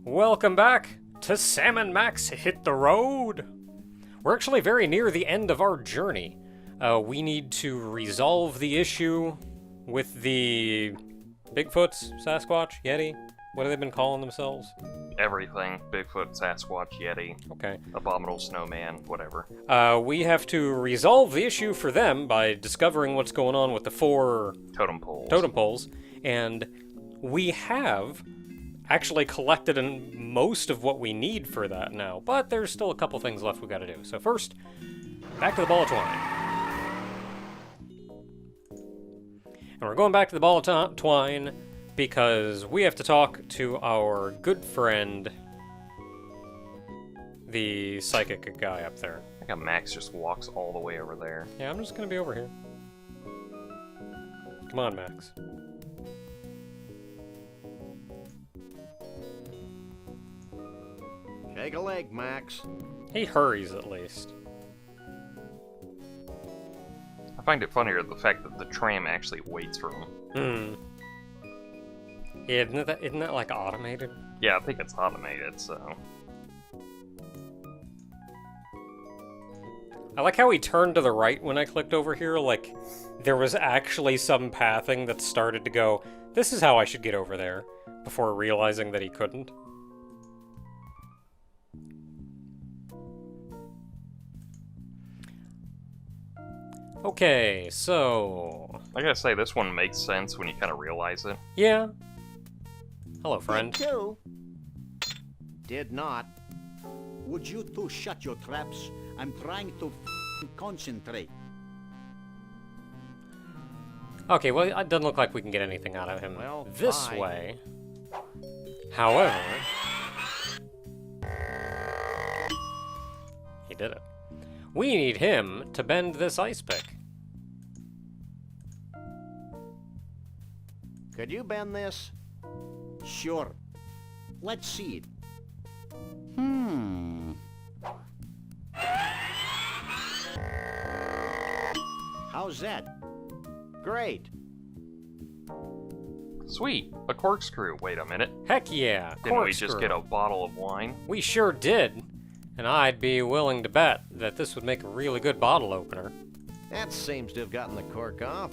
Welcome back to Sam & Max Hit the Road. We're actually very near the end of our journey. We need to resolve the issue with the bigfoots, Sasquatch, Yeti. What have they been calling themselves? Everything. Bigfoot, Sasquatch, Yeti. Okay. Abominable snowman, whatever. We have to resolve the issue for them by discovering what's going on with the 4 Totem poles. totem poles, and we have actually collected most of what we need for that now, but there's still a couple things left we gotta do. So first, back to the ball of twine. And we're going back to the ball of twine because we have to talk to our good friend, the psychic guy up there. I think Max just walks all the way over there. Yeah, I'm just gonna be over here. Come on, Max. Take a leg, Max. He hurries at least. I find it funnier the fact that the tram actually waits for him. Yeah, isn't that like automated? Yeah, I think it's automated, so... I like how he turned to the right when I clicked over here, like there was actually some pathing that started to go, this is how I should get over there, before realizing that he couldn't. Okay, so... I gotta say, this one makes sense when you kind of realize it. Yeah. Hello, friend. Did too. Did not. Would you two shut your traps? I'm trying to concentrate. Okay, well, it doesn't look like we can get anything out of him Well, this fine. way. However... He did it. We need him to bend this ice pick. Could you bend this? Sure. Let's see it. How's that? Great. Sweet! A corkscrew. Wait a minute. Heck yeah, Didn't we just corkscrew. get a bottle of wine? We sure did. And I'd be willing to bet that this would make a really good bottle opener. That seems to have gotten the cork off.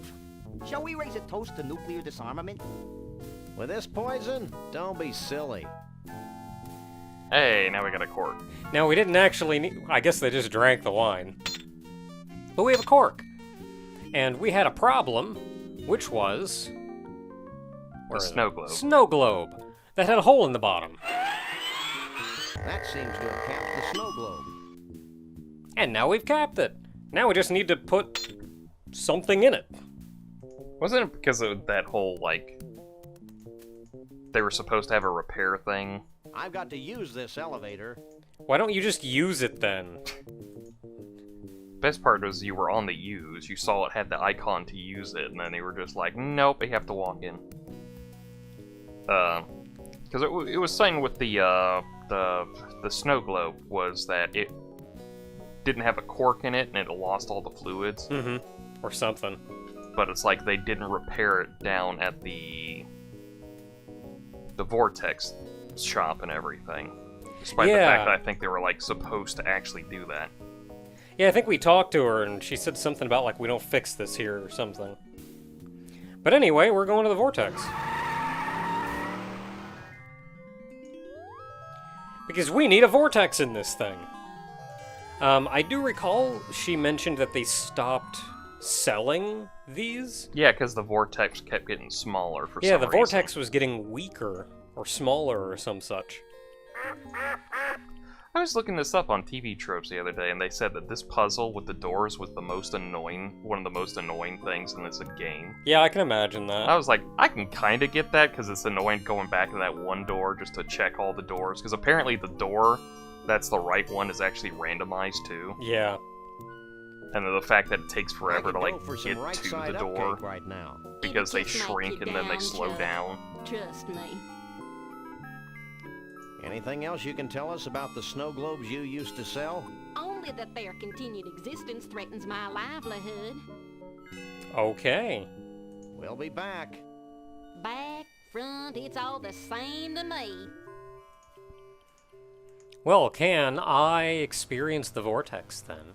Shall we raise a toast to nuclear disarmament? With this poison? Don't be silly. Hey, now we got a cork. Now, we didn't actually need... I guess they just drank the wine. But we have a cork. And we had a problem, which was... The snow globe. Snow globe. That had a hole in the bottom. That seems to have capped the snow globe. And now we've capped it. Now we just need to put something in it. Wasn't it because of that whole, like... They were supposed to have a repair thing? I've got to use this elevator. Why don't you just use it then? Best part was you were on the use, you saw it had the icon to use it, and then they were just like, nope, you have to walk in. Because it was saying with the snow globe was that it didn't have a cork in it and it lost all the fluids. Mm-hmm. Or something. But it's like they didn't repair it down at the vortex shop and everything. Despite the fact that I think they were like supposed to actually do that. Yeah, I think we talked to her and she said something about like we don't fix this here or something. But anyway, we're going to the vortex. Because we need a vortex in this thing. I do recall she mentioned that they stopped selling these. Yeah, because the vortex kept getting smaller for some reason. Yeah, the vortex was getting weaker or smaller or some such. I was looking this up on TV Tropes the other day, and they said that this puzzle with the doors was one of the most annoying things in this game. Yeah, I can imagine that. I was like, I can kind of get that, because it's annoying going back to that one door just to check all the doors, because apparently the door that's the right one is actually randomized too. Yeah. And then the fact that it takes forever to like for get some right to side the door upcake right now. because they It'll just shrink make and you then they down, slow Chuck. down. Trust me. Anything else you can tell us about the snow globes you used to sell? Only that their continued existence threatens my livelihood. Okay. We'll be back. Back, front, it's all the same to me. Well, can I experience the vortex then?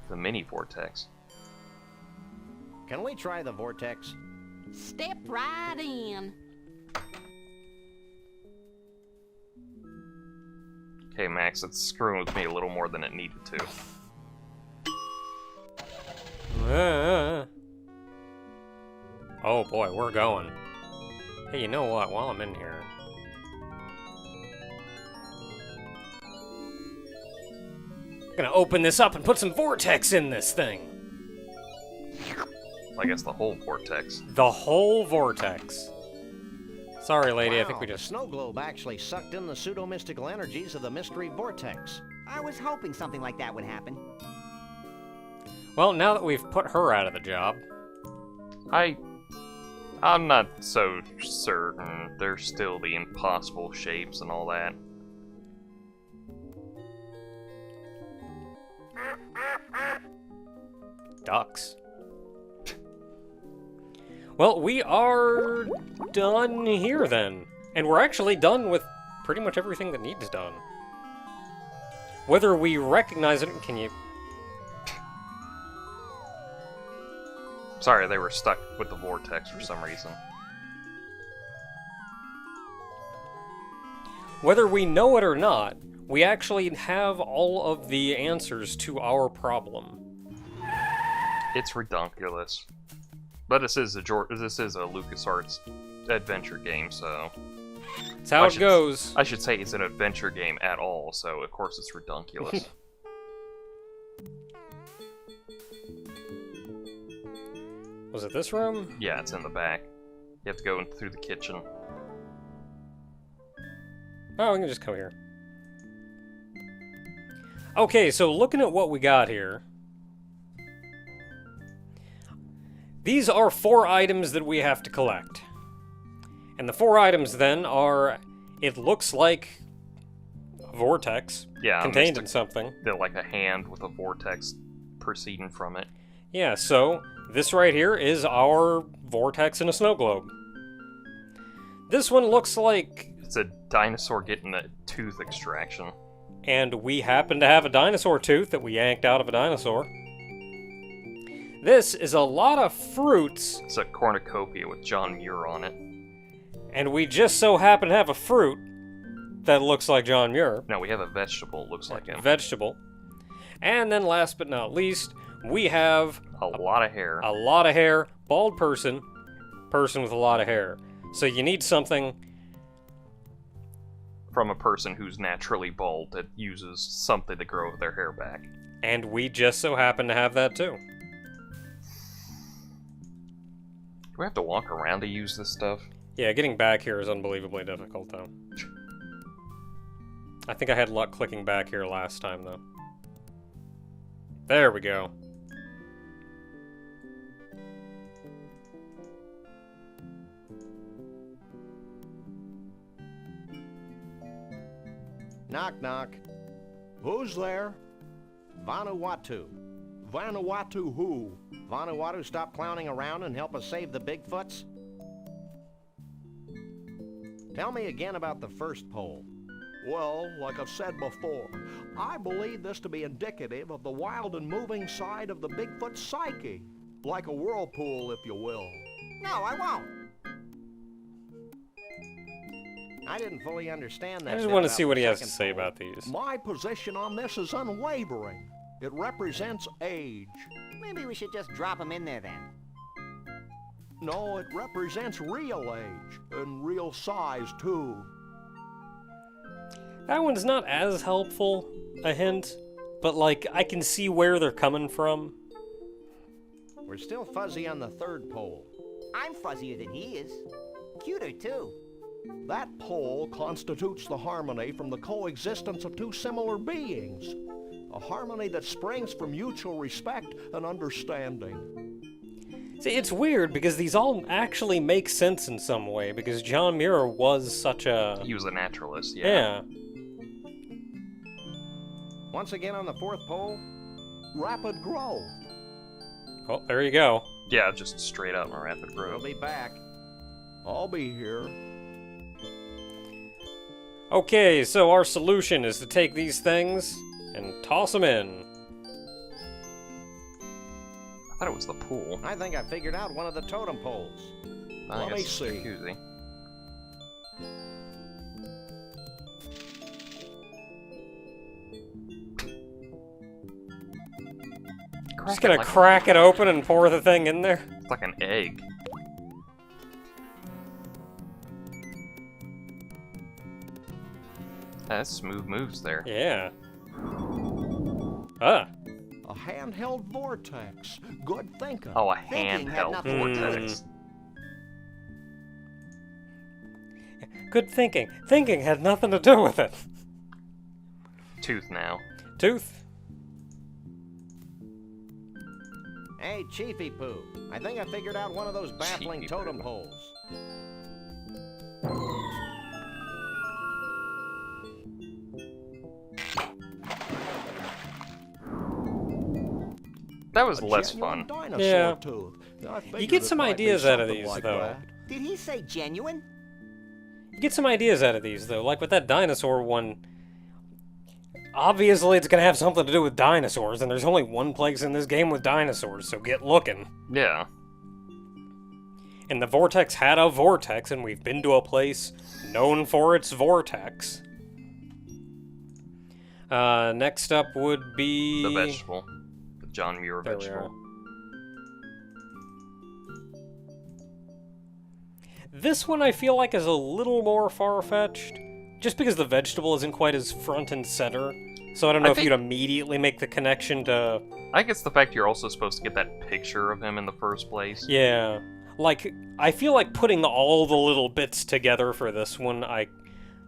The mini vortex. Can we try the vortex? Step right in. Okay, Max, it's screwing with me a little more than it needed to. Oh boy, we're going. Hey, you know what? While I'm in here... I'm gonna open this up and put some vortex in this thing! I guess the whole vortex. The whole vortex. Sorry, lady, Wow, I think we the just... snow globe actually sucked in the pseudo-mystical energies of the mystery vortex. I was hoping something like that would happen. Well, now that we've put her out of the job... I'm not so certain. There's still the impossible shapes and all that. Ducks. Well, we are done here then. And we're actually done with pretty much everything that needs done. Whether we recognize it, can you... Sorry, they were stuck with the vortex for some reason. Whether we know it or not, we actually have all of the answers to our problem. It's redonkulous. But this is a LucasArts adventure game, so... That's how it goes. I should say it's an adventure game at all, so of course it's redonkulous. Was it this room? Yeah, it's in the back. You have to go in through the kitchen. Oh, we can just come here. Okay, so looking at what we got here. These are 4 items that we have to collect. And the 4 items then are, it looks like a vortex contained in something. They're like a hand with a vortex proceeding from it. Yeah, so this right here is our vortex in a snow globe. This one looks like... It's a dinosaur getting a tooth extraction. And we happen to have a dinosaur tooth that we yanked out of a dinosaur. This is a lot of fruits. It's a cornucopia with John Muir on it. And we just so happen to have a fruit that looks like John Muir. No, we have a vegetable that looks like him. Vegetable. And then last but not least, we have... A lot of hair. A lot of hair. Bald person. Person with a lot of hair. So you need something... From a person who's naturally bald that uses something to grow their hair back. And we just so happen to have that too. Do we have to walk around to use this stuff? Yeah, getting back here is unbelievably difficult though. I think I had luck clicking back here last time though. There we go. Knock, knock. Who's there? Vanuatu. Vanuatu who? Vanuatu, stop clowning around and help us save the Bigfoots? Tell me again about the first pole. Well, like I've said before, I believe this to be indicative of the wild and moving side of the Bigfoot psyche. Like a whirlpool, if you will. No, I won't. I didn't fully understand that. I just bit want to about see what the he has to second say pole. about these. My position on this is unwavering. It represents age. Maybe we should just drop him in there then. No, it represents real age, and real size, too. That one's not as helpful, a hint, but like, I can see where they're coming from. We're still fuzzy on the third pole. I'm fuzzier than he is. Cuter, too. That pole constitutes the harmony from the coexistence of two similar beings. A harmony that springs from mutual respect and understanding. See, it's weird because these all actually make sense in some way because John Muir was such a... He was a naturalist, yeah. Yeah. Once again on the fourth pole. Rapid growth. Well, there you go. Yeah, just straight up a rapid We'll growth. be back. I'll be here. Okay, so our solution is to take these things and toss them in. I thought it was the pool. I think I figured out one of the totem poles. I Let guess me it's see. jacuzzi. Just gonna crack it open and pour the thing in there? It's like an egg. That's smooth moves there. Yeah. Ah. A handheld vortex. Good thinking. Oh, a Thinking had handheld nothing to do with vortex. Good thinking. Thinking had nothing to do with it. Tooth now. Tooth. Hey, Chiefy Poo. I think I figured out one of those baffling Chiefy totem Poo. poles. That was A less genuine fun. dinosaur Yeah. tooth. I You figured get it some might be ideas out of something these, like though. that. Did he say genuine? You get some ideas out of these, though. Like with that dinosaur one. Obviously, it's gonna have something to do with dinosaurs, and there's only one place in this game with dinosaurs, so get looking. Yeah. And the vortex had a vortex, and we've been to a place known for its vortex. Next up would be... The vegetable. The John Muir There we vegetable. This one I feel like is a little more far-fetched, just because the vegetable isn't quite as front and center. So I don't know I if think- you'd immediately make the connection to... I guess the fact you're also supposed to get that picture of him in the first place. Yeah. Like, I feel like putting all the little bits together for this one,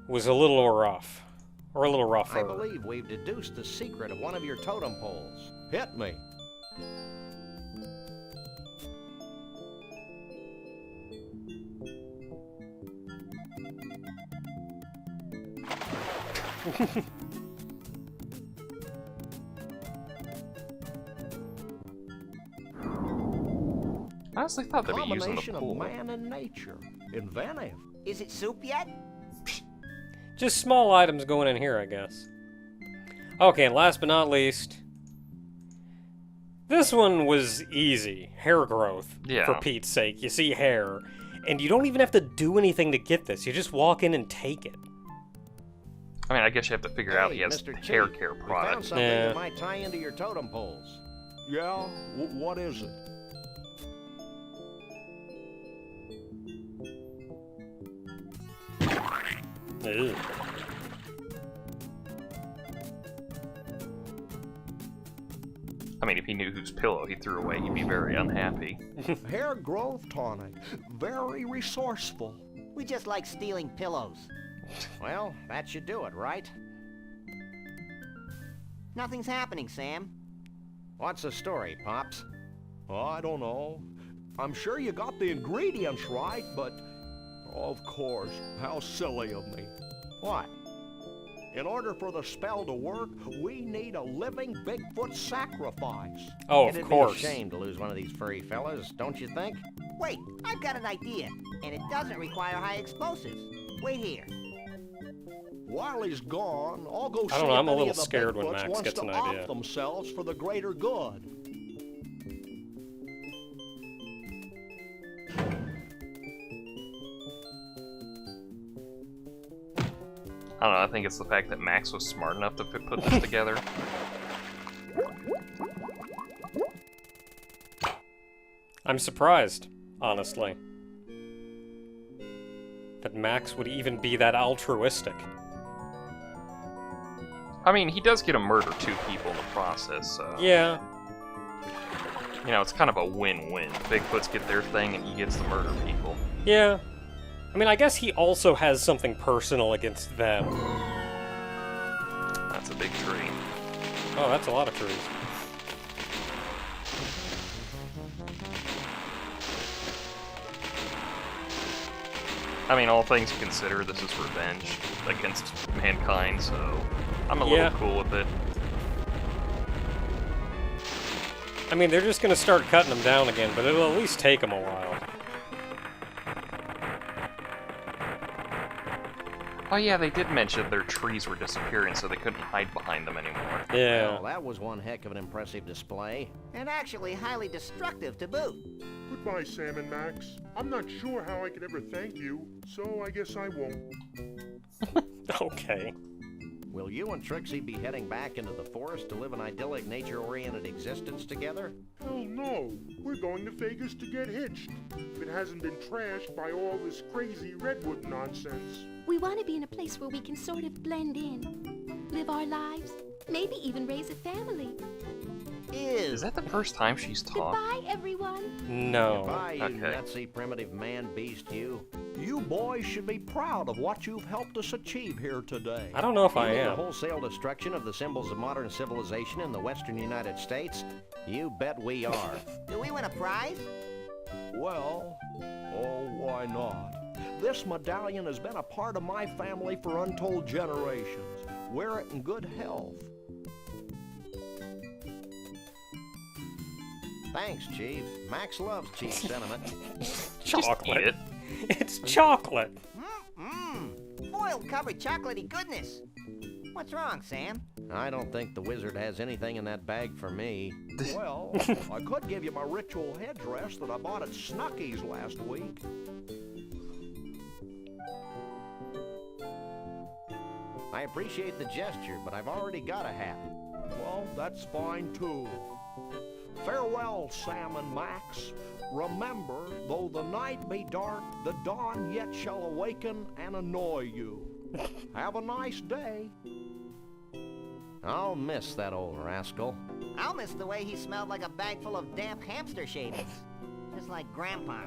was a little rough. Or a little rougher. I believe we've deduced the secret of one of your totem poles. Hit me. I honestly thought they'd be using the Combination of pool. man and nature. Inventive. Is it soup yet? Just small items going in here, I guess. Okay, and last but not least... This one was easy. Hair growth, Yeah. for Pete's sake. You see hair. And you don't even have to do anything to get this. You just walk in and take it. I mean, I guess you have to figure out he has Mr. hair Chief, care we found product. something Yeah. that might tie into your totem poles. Yeah? What is it? Ew. I mean, if he knew whose pillow he threw away, he'd be very unhappy. Hair growth tonic. Very resourceful. We just like stealing pillows. Well, that should do it, right? Nothing's happening, Sam. What's the story, Pops? Oh, I don't know. I'm sure you got the ingredients right, but... Of course. How silly of me. What? In order for the spell to work, we need a living Bigfoot sacrifice. Oh, of It'd course. be a shame to lose one of these furry fellas, don't you think? Wait, I've got an idea, and it doesn't require high explosives. Wait here. While he's gone, I'll go see I don't know, if I'm a any little of the scared when Bigfoots Max wants gets to an off idea. themselves for the greater good. I don't know, I think it's the fact that Max was smart enough to put this together. I'm surprised, honestly. That Max would even be that altruistic. I mean, he does get to murder 2 people in the process, so... Yeah. You know, it's kind of a win-win. The Bigfoots get their thing, and he gets to murder people. Yeah. I mean, I guess he also has something personal against them. That's a big tree. Oh, that's a lot of trees. I mean, all things considered, this is revenge against mankind, so I'm a Yeah. little cool with it. I mean, they're just gonna start cutting them down again, but it'll at least take them a while. Oh yeah, they did mention their trees were disappearing, so they couldn't hide behind them anymore. Yeah. Well, that was one heck of an impressive display. And actually highly destructive to boot. Goodbye, Sam and Max. I'm not sure how I could ever thank you, so I guess I won't. Okay. Will you and Trixie be heading back into the forest to live an idyllic, nature-oriented existence together? Hell no. We're going to Vegas to get hitched. If it hasn't been trashed by all this crazy redwood nonsense. We want to be in a place where we can sort of blend in, live our lives, maybe even raise a family. Ew. Is that the first time she's talked? Goodbye, everyone. No. Goodbye, you Okay. nutsy primitive man-beast, you. You boys should be proud of what you've helped us achieve here today. I don't know if I The am. wholesale destruction of the symbols of modern civilization in the western United States? You bet we are. Do we win a prize? Well, oh, why not? This medallion has been a part of my family for untold generations. Wear it in good health. Thanks, Chief. Max loves cheap sentiment. Just eat Chocolate. it. It's chocolate. Mmm. Foil-covered chocolatey goodness. What's wrong, Sam? I don't think the wizard has anything in that bag for me. Well, I could give you my ritual headdress that I bought at Snucky's last week. I appreciate the gesture, but I've already got a hat. Well, that's fine too. Farewell, Sam and Max. Remember, though the night be dark, the dawn yet shall awaken and annoy you. Have a nice day. I'll miss that old rascal. I'll miss the way he smelled like a bag full of damp hamster shavings. Just like Grandpa.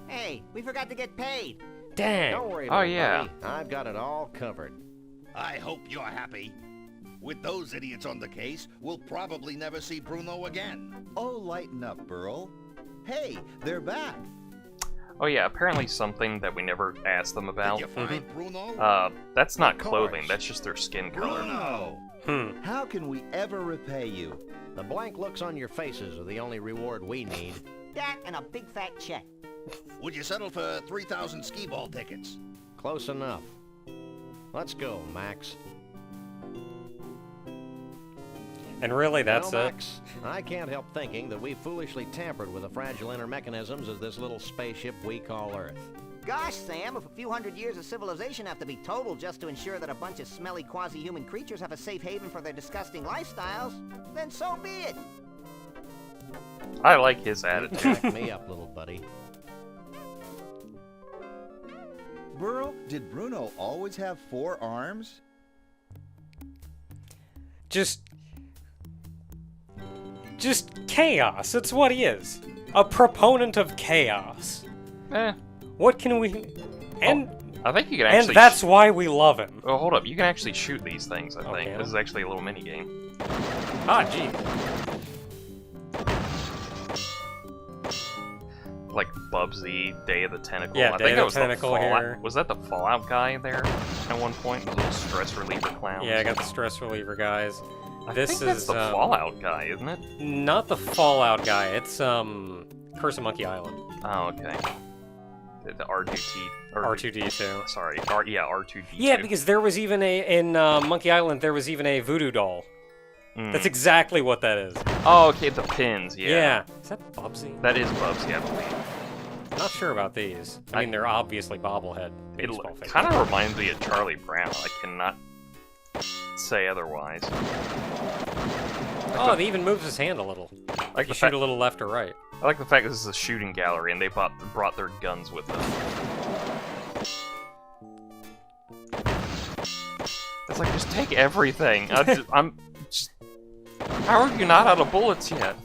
Hey, we forgot to get paid. Dang. Don't worry Oh, about it, yeah. buddy. I've got it all covered. I hope you're happy. With those idiots on the case, we'll probably never see Bruno again. Oh, lighten up, Burl. Hey, they're back. Oh yeah, apparently something that we never asked them about. Did you find Bruno? That's not Of clothing, course. that's just their skin color. Bruno! How can we ever repay you? The blank looks on your faces are the only reward we need. That and a big fat check. Would you settle for 3,000 skee-ball tickets? Close enough. Let's go, Max. And really, that's well, it. Max, I can't help thinking that we foolishly tampered with the fragile inner mechanisms of this little spaceship we call Earth. Gosh, Sam, if a few hundred years of civilization have to be totaled just to ensure that a bunch of smelly quasi-human creatures have a safe haven for their disgusting lifestyles, then so be it. I like his You attitude. crack me up, little buddy. Burl, did Bruno always have 4 arms? Just chaos. It's what he is. A proponent of chaos. Eh, What can we... And I think you can actually... and that's why we love him. Oh, hold up. You can actually shoot these things, I think. Okay. This is actually a little mini-game. Ah, gee. Like Bubsy, Day of the Tentacle. Yeah, I Day think of that the was Tentacle the Fallout. here. Was that the Fallout guy there at one point? The little stress reliever clown. Yeah, I got the stress reliever guys. I This think that's is the Fallout guy, isn't it? not the Fallout guy. It's Curse of Monkey Island. Oh, okay. The R2T. R2D2. Sorry. R2D2. Yeah, because there was even in Monkey Island there was even a voodoo doll. Mm. That's exactly what that is. Oh, okay, the pins, yeah. Yeah. Is that Bubsy? That is Bubsy, I believe. Not sure about these. I mean, they're obviously bobblehead It baseball figures. kind of reminds me of Charlie Brown. I cannot say otherwise. Oh, he even moves his hand a little. Like You the shoot fact, a little left or right. I like the fact this is a shooting gallery and they brought their guns with them. It's like, just take everything. I'm just... How are you not out of bullets yet?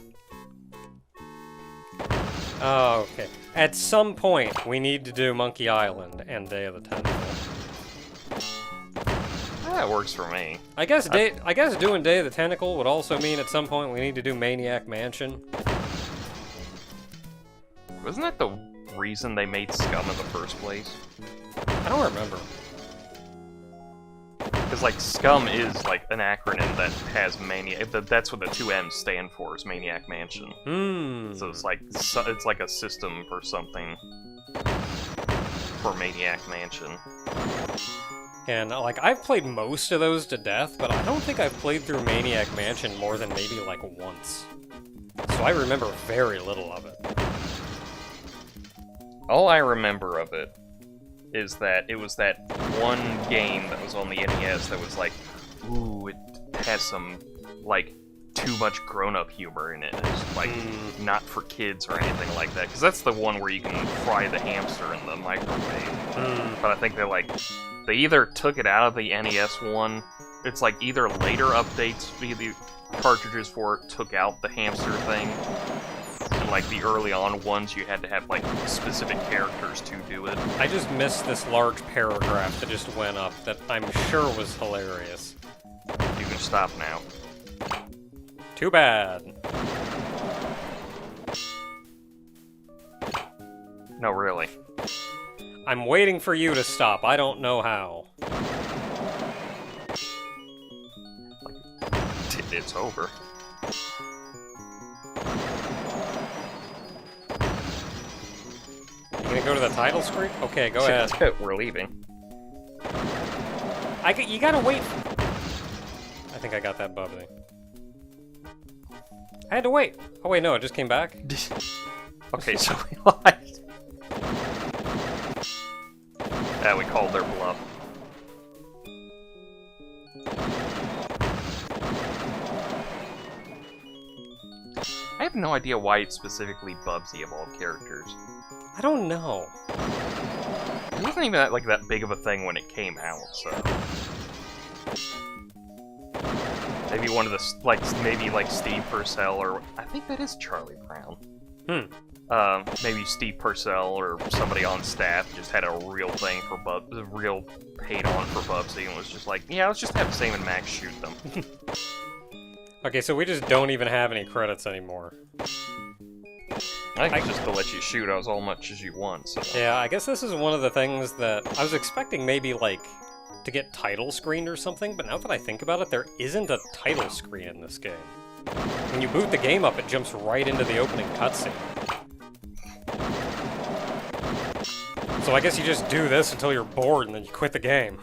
Oh, okay. At some point, we need to do Monkey Island and Day of the Tentacle. That works for me. I guess doing Day of the Tentacle would also mean at some point we need to do Maniac Mansion. Wasn't that the reason they made Scum in the first place? I don't remember. Because, like, Scum is, like, an acronym that has Maniac... That's what the 2 M's stand for, is Maniac Mansion. Hmm. So it's like a system for something. for Maniac Mansion. And, like, I've played most of those to death, but I don't think I've played through Maniac Mansion more than maybe, like, once. So I remember very little of it. All I remember of it is that it was that one game that was on the NES that was like, ooh, it has some, like, too much grown-up humor in it. It's, like, not for kids or anything like that. Because that's the one where you can fry the hamster in the microwave. But I think they either took it out of the NES one, it's like either later updates via the cartridges for it took out the hamster thing, and like the early on ones you had to have like specific characters to do it. I just missed this large paragraph that just went up that I'm sure was hilarious. You can stop now. Too bad. No, really. I'm waiting for you to stop. I don't know how. It's over. You gonna go to the title screen? Okay, go ahead. We're leaving. You gotta wait. I think I got that bubbly. I had to wait. Oh wait, no, it just came back. Okay, so we lied. Yeah, we called their bluff. I have no idea why it's specifically Bubsy of all characters. I don't know. It wasn't even that big of a thing when it came out, so... Maybe one of the, maybe Steve Purcell, or... I think that is Charlie Brown. Maybe Steve Purcell or somebody on staff just had a real thing for real hate-on for Bubsy, and was just like, yeah, let's just have Sam and Max shoot them. Okay, so we just don't even have any credits anymore. I think just to let you shoot as much as you want, so... Yeah, I guess this is one of the things that I was expecting maybe, to get title screened or something, but now that I think about it, there isn't a title screen in this game. When you boot the game up, it jumps right into the opening cutscene. So I guess you just do this until you're bored and then you quit the game.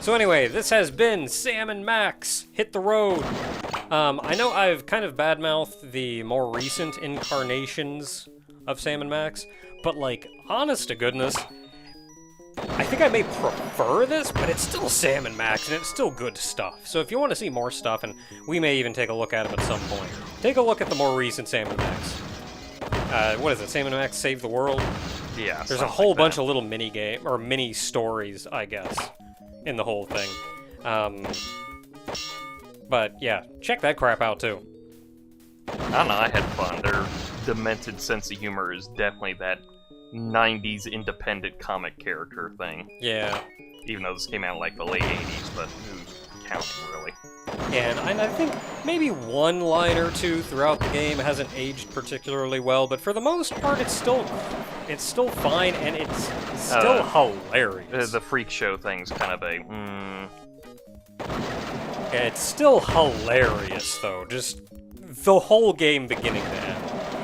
So anyway, this has been Sam and Max Hit the Road. I know I've kind of badmouthed the more recent incarnations of Sam and Max, but honest to goodness, I think I may prefer this, but it's still Sam and Max, and it's still good stuff. So if you want to see more stuff, and we may even take a look at them at some point, take a look at the more recent Sam and Max. What is it, Sam and Max Save the World? Yeah. There's a whole bunch of little mini stories, I guess, in the whole thing. But yeah, check that crap out too. I don't know, I had fun. Their demented sense of humor is definitely that 90s independent comic character thing. Yeah. Even though this came out in the late 80s, but who's counting, really? And I think maybe one line or two throughout the game hasn't aged particularly well, but for the most part, it's still fine, and it's still hilarious. The freak show thing's kind of It's still hilarious, though. Just the whole game beginning to end.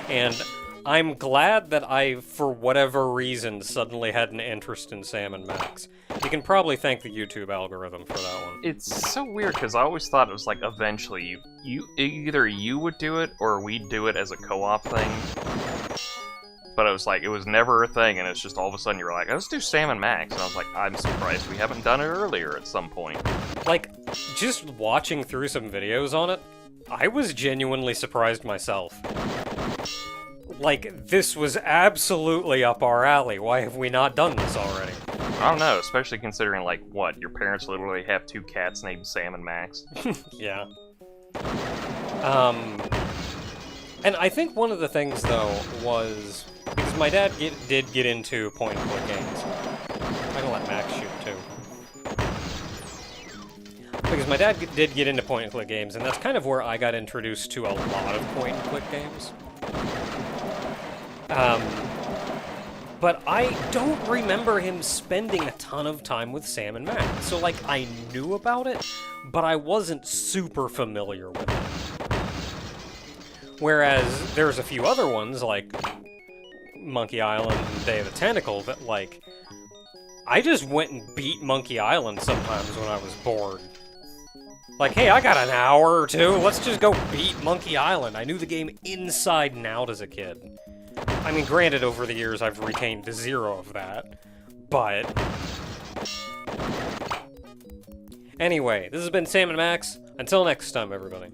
And I'm glad that I, for whatever reason, suddenly had an interest in Sam and Max. You can probably thank the YouTube algorithm for that one. It's so weird, because I always thought it was eventually, either you would do it, or we'd do it as a co-op thing. But it was never a thing, and it's just all of a sudden you're like, let's do Sam and Max. And I was like, I'm surprised we haven't done it earlier at some point. Just watching through some videos on it, I was genuinely surprised myself. This was absolutely up our alley. Why have we not done this already? I don't know, especially considering, what, your parents literally have two cats named Sam and Max? Yeah. And I think one of the things, though, was... Because my dad did get into point-and-click games. I'm gonna let Max shoot, too. Because my dad did get into point-and-click games, and that's kind of where I got introduced to a lot of point-and-click games. But I don't remember him spending a ton of time with Sam and Max. So, I knew about it, but I wasn't super familiar with it. Whereas there's a few other ones, Monkey Island and Day of the Tentacle that, like, I just went and beat Monkey Island sometimes when I was bored. Like, hey, I got an hour or two, let's just go beat Monkey Island. I knew the game inside and out as a kid. I mean, granted, over the years I've retained 0 of that, but... Anyway, this has been Sam and Max. Until next time, everybody.